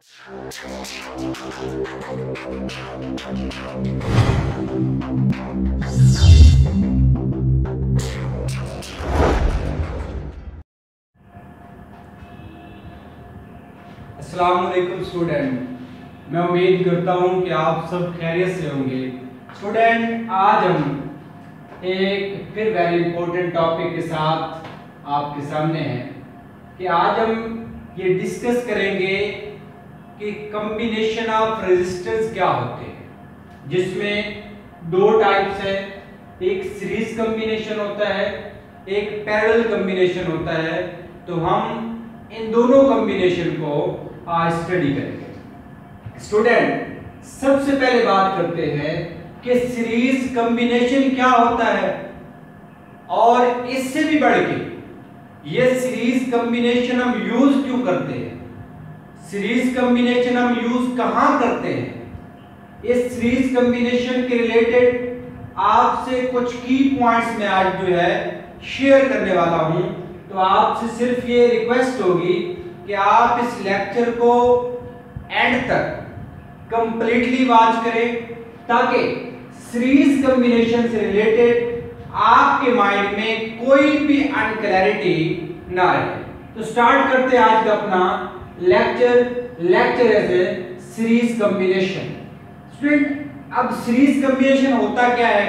अस्सलाम वालेकुम स्टूडेंट, मैं उम्मीद करता हूँ कि आप सब खैरियत से होंगे। स्टूडेंट, आज हम एक फिर वेरी इंपॉर्टेंट टॉपिक के साथ आपके सामने हैं कि आज हम ये डिस्कस करेंगे कि कॉम्बिनेशन ऑफ रेजिस्टेंस क्या होते हैं, जिसमें दो टाइप्स हैं। एक सीरीज कॉम्बिनेशन होता है, एक पैरेलल कॉम्बिनेशन होता है। तो हम इन दोनों कॉम्बिनेशन को आज स्टडी करेंगे। स्टूडेंट, सबसे पहले बात करते हैं कि सीरीज कॉम्बिनेशन क्या होता है, और इससे भी बढ़ के ये सीरीज कॉम्बिनेशन हम यूज क्यों करते हैं, सीरीज कॉम्बिनेशन हम यूज कहां करते हैं। इस सीरीज कॉम्बिनेशन के रिलेटेड आपसे कुछ की पॉइंट्स में आज जो है शेयर करने वाला हूं। तो आपसे सिर्फ ये रिक्वेस्ट होगी कि आप इस लेक्चर को एंड तक कंप्लीटली वॉच करें, ताकि सीरीज कॉम्बिनेशन से रिलेटेड आपके माइंड में कोई भी अनक्लैरिटी ना रहे। तो स्टार्ट करते हैं आज का अपना lecture as a series combination. Student, अब सीरीज कॉम्बिनेशन होता क्या है?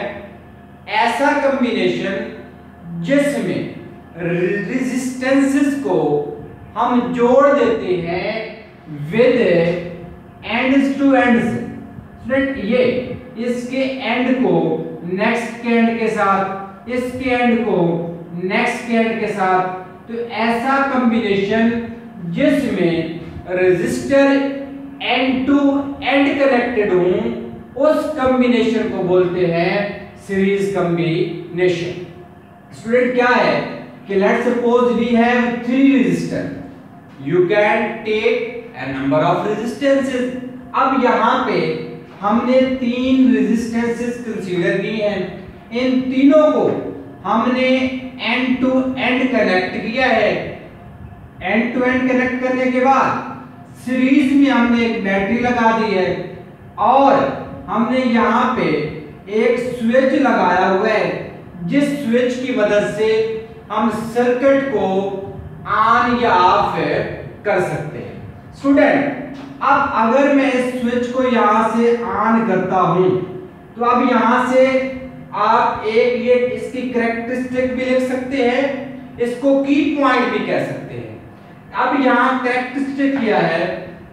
ऐसा कॉम्बिनेशन जिसमें रेजिस्टेंसेस को हम जोड़ देते हैं with ends two ends. Student, ये इसके एंड को नेक्स्ट के एंड के साथ, इसके एंड को नेक्स्ट के एंड के साथ। तो ऐसा कॉम्बिनेशन जिसमें resistor end to end connected हो, उस कॉम्बिनेशन को बोलते हैं सीरीज कॉम्बिनेशन। स्टूडेंट, क्या है कि let's suppose we have 3 resistor, you can take a number of resistances। अब यहाँ पे हमने 3 रेजिस्टेंसेस कंसीडर की हैं। इन तीनों को हमने एंड टू एंड कनेक्ट किया है। एंड टू एंड कनेक्ट करने के बाद सीरीज में हमने एक बैटरी लगा दी है, और हमने यहाँ पे एक स्विच लगाया हुआ है, जिस स्विच की मदद से हम सर्किट को ऑन या ऑफ कर सकते हैं। स्टूडेंट, अब अगर मैं इस स्विच को यहां से ऑन करता हूं, तो अब यहां से आप एक ये इसकी कैरेक्टरिस्टिक भी लिख सकते हैं, इसको की पॉइंट भी कह सकते हैं। अब यहां कैरेक्टरिस्टिक किया है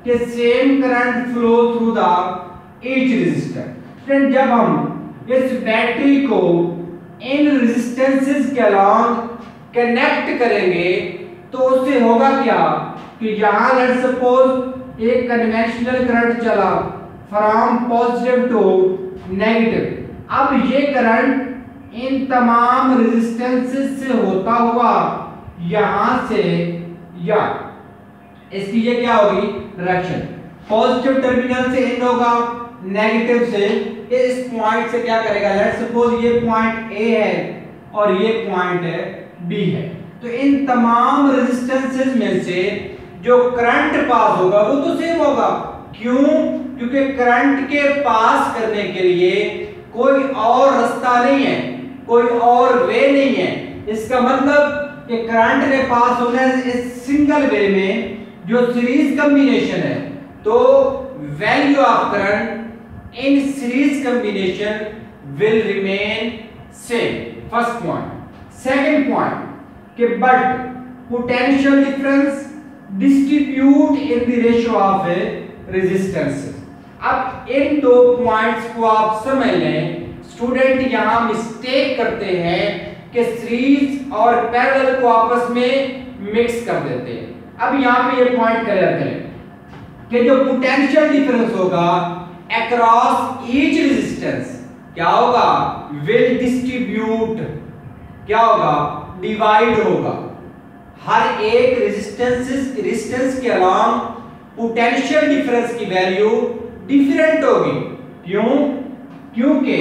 कि same current flow through the each resistor. Friend, जब हम इस बैटरी को इन रेजिस्टेंसेस के अलॉन्ग कनेक्ट करेंगे, तो उससे होगा क्या कि यहां लेट्स सपोज एक कन्वेंशनल करंट चला फ्रॉम पॉजिटिव टू नेगेटिव। अब ये करंट इन तमाम रेजिस्टेंसेस से होता हुआ यहां से, या इसकी ये क्या होगी डायरेक्शन, पॉजिटिव टर्मिनल से इन होगा, नेगेटिव से इस पॉइंट से क्या करेगा, लेट्स सपोज ये पॉइंट ए है और ये पॉइंट है बी है। तो इन तमाम रेजिस्टेंसेस में से जो करंट पास होगा वो तो सेम होगा। क्यों? क्योंकि करंट के पास करने के लिए कोई और रास्ता नहीं है, कोई और वे नहीं है। इसका मतलब कि करंट ने पास होना है इस सिंगल वे में, जो सीरीज कॉम्बिनेशन है। तो value of current in series combination will remain same. First point. Second point कि but potential difference distribute in the ratio of resistances. अब इन दो पॉइंट्स को आप समझ लें। स्टूडेंट, यहां मिस्टेक करते हैं कि सीरीज और पैरेलल को आपस में मिक्स कर देते हैं। अब यहां पे ये पॉइंट क्लियर करें कि जो पोटेंशियल डिफरेंस होगा अक्रॉस ईच रेजिस्टेंस क्या होगा, विल डिस्ट्रीब्यूट, क्या होगा, डिवाइड होगा। हर एक रेजिस्टेंस के अलॉन्ग पोटेंशियल डिफरेंस की वैल्यू डिफरेंट होगी। क्यों? क्योंकि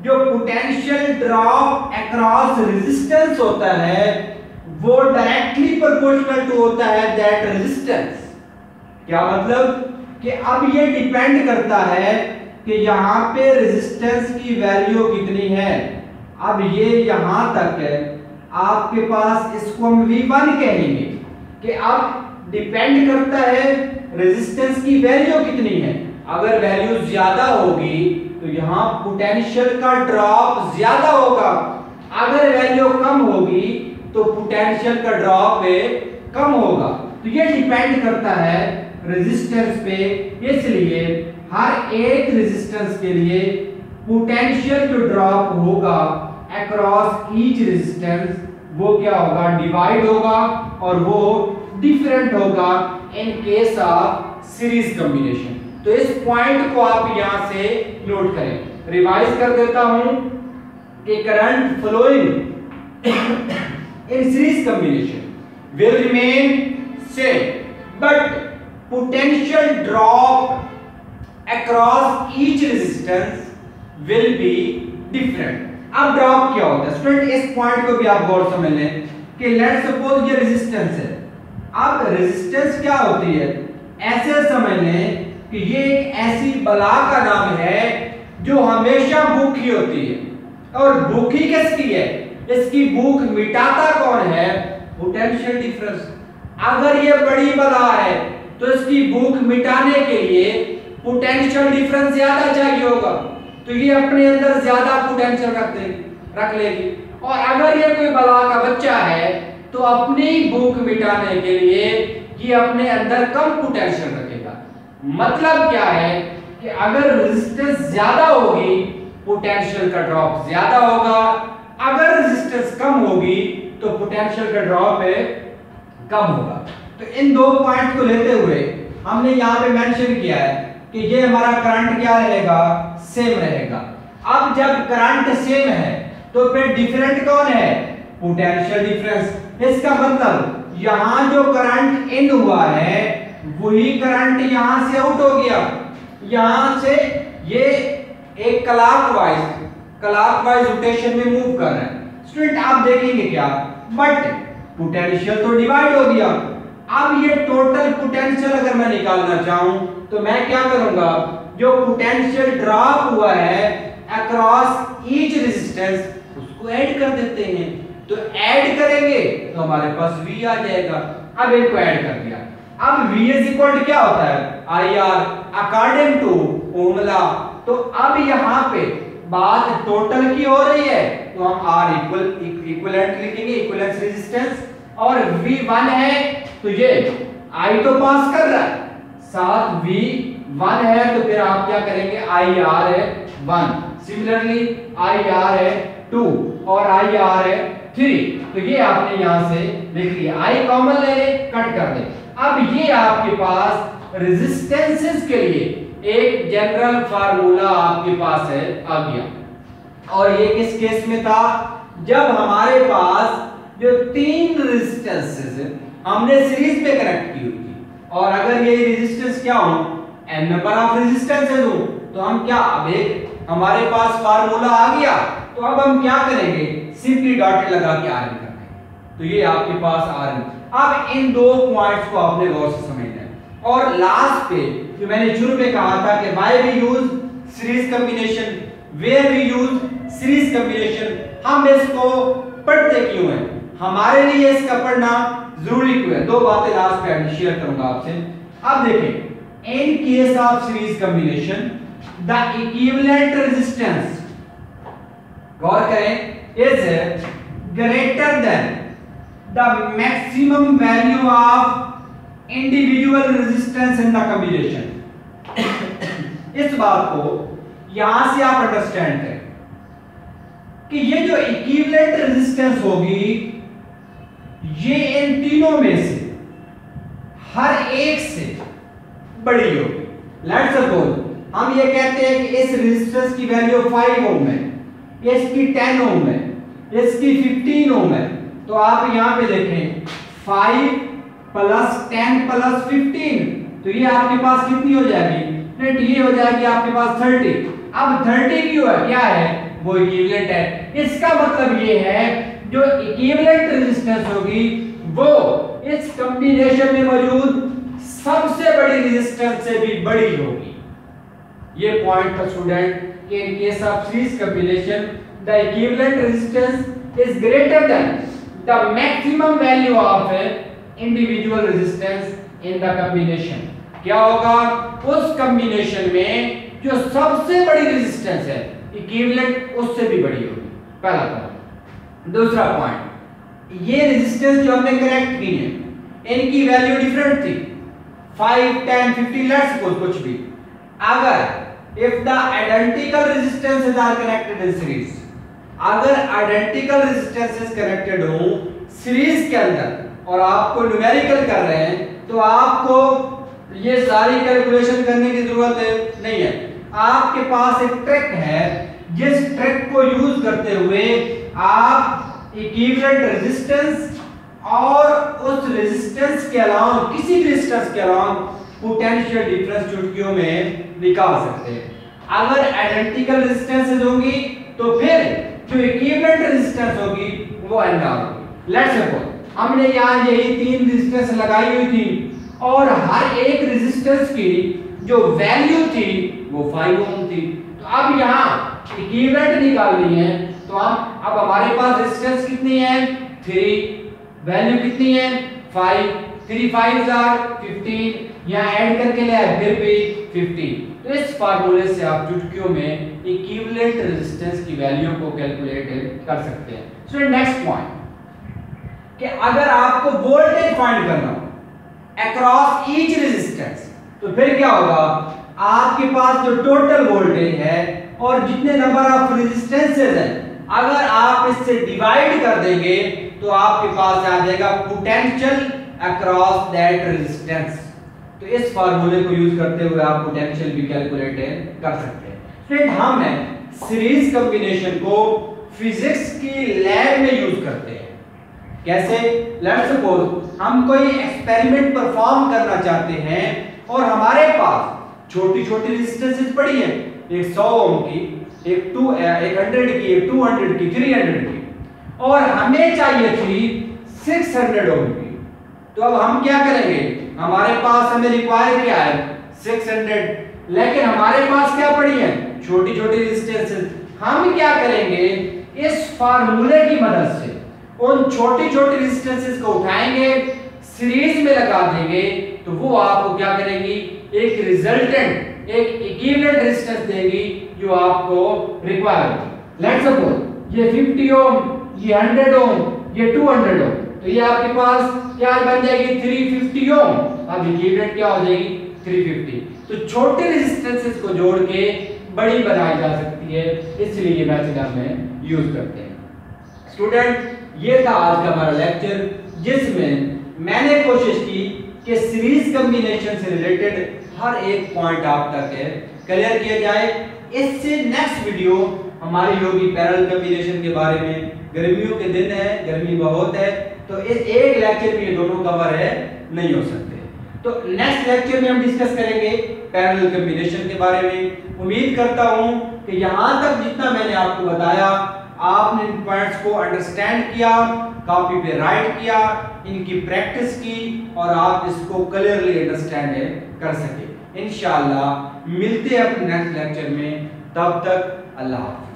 जो पोटेंशियल ड्रॉप अक्रॉस रेजिस्टेंस होता है वो डायरेक्टली प्रोपोर्शनल टू होता है दैट रेजिस्टेंस। क्या मतलब कि अब ये डिपेंड करता है कि यहाँ पे रेजिस्टेंस की वैल्यू कितनी है। अब ये यहां तक है, आपके पास इसको हम V1 कहेंगे कि अब डिपेंड करता है रेजिस्टेंस की वैल्यू कितनी है। अगर वैल्यू ज्यादा होगी तो यहाँ पोटेंशियल का ड्रॉप ज्यादा होगा, अगर वैल्यू कम होगी तो पोटेंशियल का ड्रॉप कम होगा। तो ये डिपेंड करता है रेजिस्टेंस पे, इसलिए हर एक रेजिस्टेंस के लिए पोटेंशियल जो ड्रॉप होगा अक्रॉस ईच रेजिस्टेंस वो क्या होगा, डिवाइड होगा और वो डिफरेंट होगा इन केस ऑफ सीरीज कॉम्बिनेशन। तो इस पॉइंट को आप यहां से नोट करें। रिवाइज कर देता हूं कि current flowing in series combination will remain same, but potential drop across each resistance will be different। अब ड्रॉप क्या होता है स्टूडेंट, इस पॉइंट को भी आप गौर समझ लें कि लेट्स सपोज ये रेजिस्टेंस है। अब रेजिस्टेंस क्या होती है, ऐसे समझ लें कि ये एक ऐसी बला का नाम है जो हमेशा भूखी होती है। और भूखी किसकी है, इसकी भूख मिटाता कौन है, पोटेंशियल डिफरेंस। अगर ये बड़ी बला है तो इसकी भूख मिटाने के लिए पोटेंशियल डिफरेंस ज्यादा चाहिए होगा, तो ये अपने अंदर ज्यादा पोटेंशियल रख लेगी। और अगर ये कोई बला का बच्चा है तो अपनी भूख मिटाने के लिए ये अपने अंदर कम पोटेंशियल रखेगा। मतलब क्या है कि अगर रेजिस्टेंस ज्यादा होगी पोटेंशियल का ड्रॉप ज्यादा होगा, अगर रेजिस्टेंस कम होगी तो पोटेंशियल का ड्रॉप कम होगा। तो इन दो पॉइंट को लेते हुए हमने यहाँ पे मेंशन किया है कि ये हमारा करंट क्या रहेगा, सेम रहेगा। अब जब करंट सेम है तो फिर डिफरेंट कौन है, पोटेंशियल डिफरेंस। इसका मतलब यहाँ जो करंट इन हुआ है वही करंट यहाँ से आउट हो गया। यहाँ से ये एक क्लॉकवाइज रोटेशन में मूव कर रहा है। स्टूडेंट आप देखेंगे क्या, बट पोटेंशियल तो डिवाइड हो गया। अब ये टोटल पोटेंशियल अगर मैं निकालना चाहूं तो मैं क्या करूंगा, जो पोटेंशियल ड्रॉप हुआ है अक्रॉस ईच रेजिस्टेंस उसको ऐड कर देते हैं। तो ऐड करेंगे तो हमारे पास V आ जाएगा। अब इनको ऐड कर दिया। अब V इज इक्वल टू क्या होता है, IR according to Ohm law. तो अब यहाँ पे बात टोटल की हो रही है तो हम R इक्विवेलेंट लिखेंगे, इक्विवेलेंस रेजिस्टेंस। और V1 है तो ये I तो पास कर रहा है, साथ V1 है तो फिर आप क्या करेंगे, IR है 1, सिमिलरली IR है 2 और IR है 3। तो ये आपने यहां से लिख लिया, I कॉमन ले ले, कट कर दे। अब ये आपके पास रेजिस्टेंसेस के लिए एक जनरल फार्मूला आपके पास है आ गया। और ये किस केस में था, जब हमारे पास जो 3 रेजिस्टेंसेस हमने सीरीज में कनेक्ट की हुई थी, और अगर ये रेजिस्टेंस क्या हो, n नंबर ऑफ रेजिस्टेंसेस हो, तो हम क्या, अब एक हमारे पास फार्मूला आ गया तो अब हम क्या करेंगे, सिंपली डॉट लगा के Rn कर देंगे। तो ये आपके पास Rn। अब इन दो पॉइंट्स को आपने गौर से समझना है। और लास्ट पे जो मैंने शुरू में कहा था कि why we use series combination, where we use series combination, हम इसको पढ़ते क्यों हैं, हमारे लिए इसका पढ़ना जरूरी क्यों है, दो बातें लास्ट पे शेयर करूंगा आपसे। अब देखें, in case of series combination the equivalent resistance, गौर करें, is greater than the maximum value of individual resistance in the combination. इस बात को यहां से आप अंडरस्टैंड करें कि ये जो इक्विवेलेंट रेजिस्टेंस होगी ये इन तीनों में से हर एक से बड़ी होगी। लेट्स सपोज हम ये कहते हैं कि इस रेजिस्टेंस की वैल्यू 5 ओम है, इसकी 10 ओम है, इसकी 15 ओम है। तो आप यहां पे देखें 5 प्लस 10 प्लस 15, तो ये आपके पास कितनी हो जाएगी, नेट ये हो जाएगी आपके पास 30। अब 30 क्यों है, क्या है, वो इक्विवेलेंट है। इसका मतलब ये है जो इक्विवेलेंट रेजिस्टेंस होगी वो इस कॉम्बिनेशन में मौजूद सबसे बड़ी रेजिस्टेंस से भी बड़ी होगी। ये पॉइंट था student, in case of series combination the equivalent resistance is greater than the maximum value of individual resistance in the combination. क्या होगा, उस कॉम्बिनेशन में जो सबसे बड़ी रेजिस्टेंस है इक्विवेलेंट उससे भी बड़ी होगी। पहला पॉइंट। दूसरा पॉइंट, ये रेजिस्टेंस जो हमने कनेक्ट की है इनकी वैल्यू डिफरेंट थी, 5, 10, 50 लेट्स सपोज कुछ भी। अगर if the identical resistances are connected in series, अगर आइडेंटिकल रेजिस्टेंसेस कनेक्टेड हो सीरीज के अंदर और आपको न्यूमेरिकल कर रहे हैं, तो आपको ये सारी कैलकुलेशन करने की जरूरत नहीं है। आपके पास एक ट्रिक है, जिस ट्रिक को यूज करते हुए आप इक्विवेलेंट रेजिस्टेंस और उस रेजिस्टेंस के अलावा किसी भी रेजिस्टेंस के अलावा पोटेंशियल डिफरेंस चुटकियों में निकाल सकते हैं। अगर आइडेंटिकल रेजिस्टेंसेस होंगी तो फिर जो इक्विवेलेंट रेजिस्टेंस होगी वो एनआर होगी। लेट्स सपोज हमने यहां यही 3 रेजिस्टेंस लगाई हुई थी और हर एक रेजिस्टेंस की जो वैल्यू थी वो 5 ओम थी। तो अब यहाँ इक्विवेलेंट निकालनी है, तो हम अब हमारे पास रेजिस्टेंस कितनी है 3, वैल्यू कितनी है 5, 3 5 आर 15, यहाँ ऐड करके ले आए फिर भी 15। तो इस फार्मूले से आप चुटकियों में इक्विवेलेंट रेजिस्टेंस की वैल्यू को कैलकुलेट कर सकते हैं। सो नेक्स्ट पॉइंट कि अगर आपको वोल्टेज फाइंड करना हो अक्रॉस ईच रेजिस्टेंस, तो फिर क्या होगा, आपके पास जो टोटल वोल्टेज है और जितने नंबर ऑफ रेजिस्टेंसेस हैं अगर आप इससे डिवाइड कर देंगे तो आपके पास आ जाएगा पोटेंशियल अक्रॉस दैट रेजिस्टेंस। तो इस फार्मूले को यूज करते हुए आप पोटेंशियल भी कैलकुलेट कर सकते हैं। फ्रेंड, हम सीरीज कॉम्बिनेशन को फिजिक्स की लैब में यूज करते हैं। कैसे? लेट्स सपोज हम कोई एक्सपेरिमेंट परफॉर्म करना चाहते हैं और हमारे पास छोटी छोटी रेजिस्टेंसेस पड़ी हैं, एक 100 ओम की, एक 100 की, एक 200 की, 300 की, और हमें चाहिए थी 600 ओम की। तो अब हम क्या करेंगे, हमारे पास हमें रिक्वायर क्या है 600, लेकिन हमारे पास क्या पड़ी है छोटी छोटी रेजिस्टेंसेस। हम क्या करेंगे, इस फार्मूले की मदद से उन छोटी छोटी रेजिस्टेंसेस को उठाएंगे, सीरीज में लगा देंगे, तो वो आपको क्या करेंगी, एक रिजल्टेंट एक इक्विवेलेंट रेजिस्टेंस देगी जो आपको रिक्वायर होगी। लेट्स सपोज ये 50 ओम, ये 100 ओम, ये 200 ओम, तो ये आपके पास क्या बन जाएगी 350 ओम। अब इक्विवेलेंट क्या हो जाएगी 350। तो छोटे रेजिस्टेंसेस को जोड़ के बड़ी बनाई जा सकती है, इसलिए ये मेथड हम यूज करते हैं। स्टूडेंट, ये था आज का हमारा लेक्चर, जिसमें मैंने कोशिश की कि सीरीज कॉम्बिनेशन से रिलेटेड हर एक पॉइंट आप तक क्लियर किया जाए। इससे नेक्स्ट वीडियो हमारी होगी पैरेलल कॉम्बिनेशन के बारे में। गर्मियों के दिन है, गर्मी बहुत है, तो इस एक लेक्चर में ये दोनों कवर नहीं हो सकते। तो नेक्स्ट लेक्चर में हम डिस्कस करेंगे पैरेलल कॉम्बिनेशन के बारे में। उम्मीद करता हूं कि यहां तक जितना मैंने आपको बताया आपने इन पॉइंट्स को अंडरस्टैंड किया, कॉपी पे राइट किया, इनकी प्रैक्टिस की और आप इसको क्लियरली अंडरस्टैंड कर सके। इंशाअल्लाह मिलते हैं अपने नेक्स्ट लेक्चर में, तब तक अल्लाह हाफ़िज़।